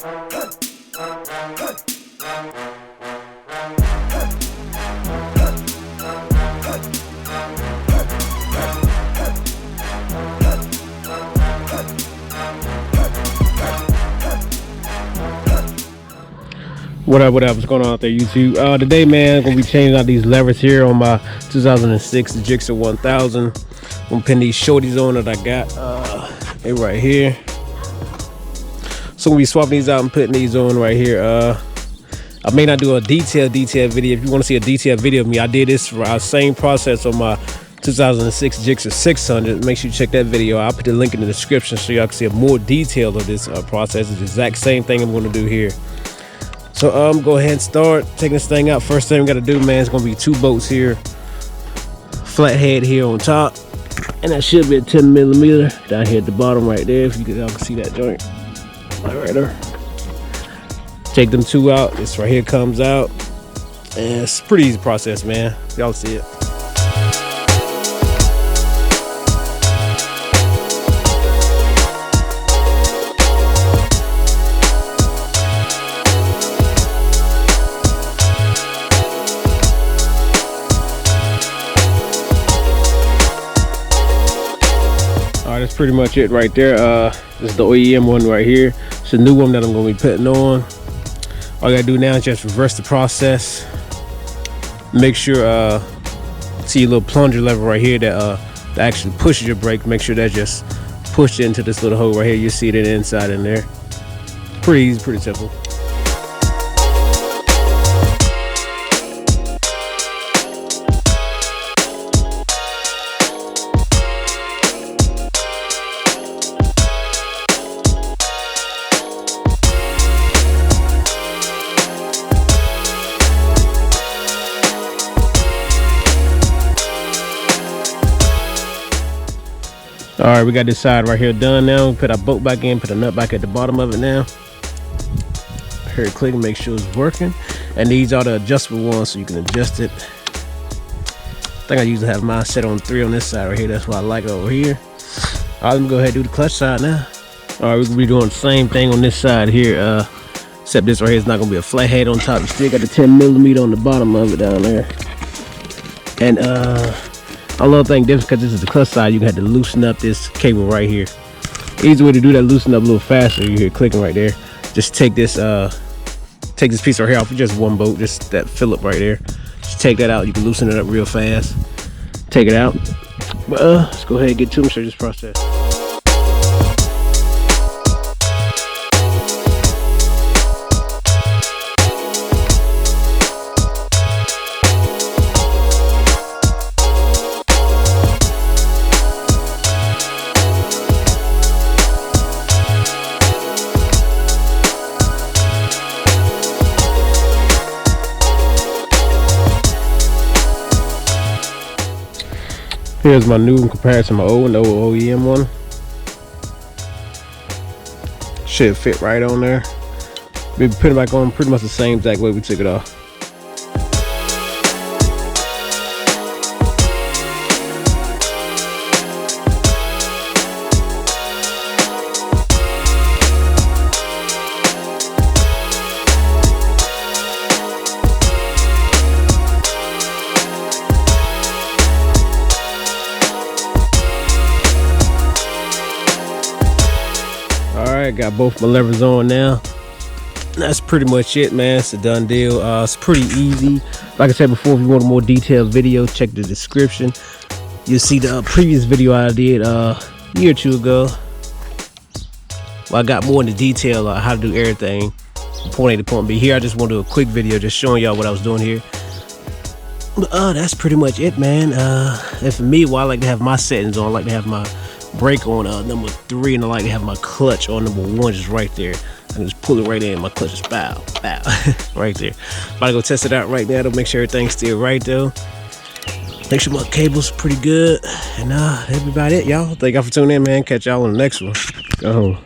What up, what's going on out there, YouTube? Today, man, I'm gonna be changing out these levers here on my 2006 Gixxer 1000. I'm gonna pin these shorties on that I got. They right here. So we'll be swapping these out and putting these on right here. I may not do a detailed video. If you want to see a detailed video of me, I did this same process on my 2006 Gixxer 600. Make sure you check that video. I'll put the link in the description so y'all can see a more detail of this process. It's the exact same thing I'm going to do here. So go ahead and start taking this thing out. First thing we got to do, man, is going to be 2 bolts here. Flat head here on top, and that should be a 10mm down here at the bottom right there. If y'all can see that joint right there. Take them 2 out. This right here comes out, and it's a pretty easy process, man. Y'all see it. That's pretty much it right there. This is the OEM one right here. It's a new one that I'm going to be putting on. All I gotta do now is just reverse the process. Make sure see your little plunger lever right here that actually pushes your brake. Make sure that just pushed into this little hole right here. You see it in the inside in there. Pretty easy, pretty simple. All right, we got this side right here done now. We put our bolt back in, put a nut back at the bottom of it now. Here, click and make sure it's working. And these are the adjustable ones, so you can adjust it. I think I usually have mine set on 3 on this side right here. That's why I like it over here. All right, let me go ahead and do the clutch side now. All right, we're gonna be doing the same thing on this side here, except this right here is not gonna be a flat head on top. You still got the 10mm on the bottom of it down there. And a little thing different, because this is the clutch side, you have to loosen up this cable right here. Easy way to do that, loosen up a little faster. You hear it clicking right there. Just take this piece right here off with just 1 bolt, just that Phillip right there. Just take that out. You can loosen it up real fast. Take it out. But let's go ahead and get to show this process. Here's my new in comparison to my old one, the old OEM one. Should fit right on there. We put it back on pretty much the same exact way we took it off. Alright, got both my levers on now. That's pretty much it, man. It's a done deal. It's pretty easy. Like I said before, if you want a more detailed video, check the description. You'll see the previous video I did a year or 2 ago. Well, I got more into detail on how to do everything from point A to point B. Here I just want to do a quick video just showing y'all what I was doing here. But that's pretty much it, man. And for me, well, I like to have my settings on. I like to have my brake on number 3, and I like to have my clutch on number 1, just right there. I can just pull it right in. My clutch is bow right there. About to go test it out right now to make sure everything's still right though. Make sure my cable's pretty good. And that's about it, y'all. Thank y'all for tuning in, man. Catch y'all on the next one. Go home.